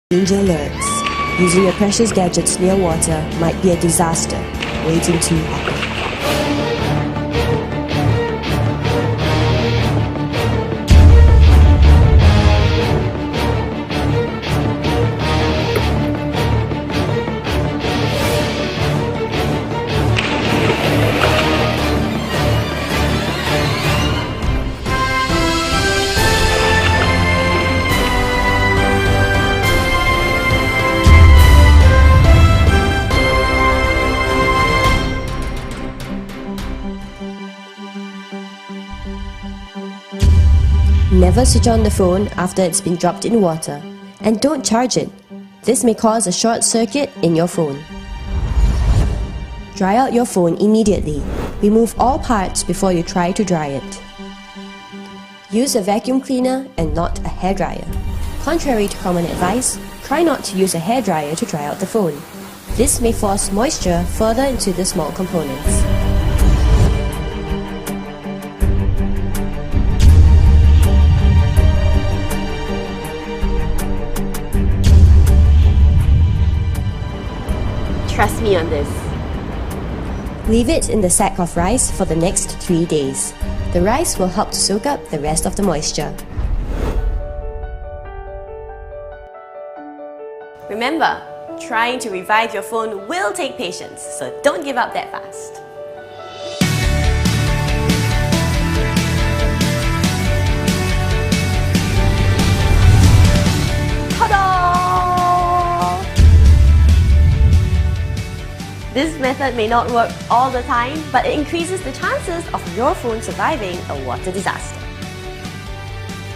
Danger alerts. Using your precious gadgets near water might be a disaster waiting to happen. Never switch on the phone after it's been dropped in water, and don't charge it. This may cause a short circuit in your phone. Dry out your phone immediately. Remove all parts before you try to dry it. Use a vacuum cleaner and not a hairdryer. Contrary to common advice, try not to use a hairdryer to dry out the phone. This may force moisture further into the small components. Trust me on this. Leave it in the sack of rice for the next 3 days. The rice will help to soak up the rest of the moisture. Remember, trying to revive your phone will take patience, so don't give up that fast. This method may not work all the time, but it increases the chances of your phone surviving a water disaster.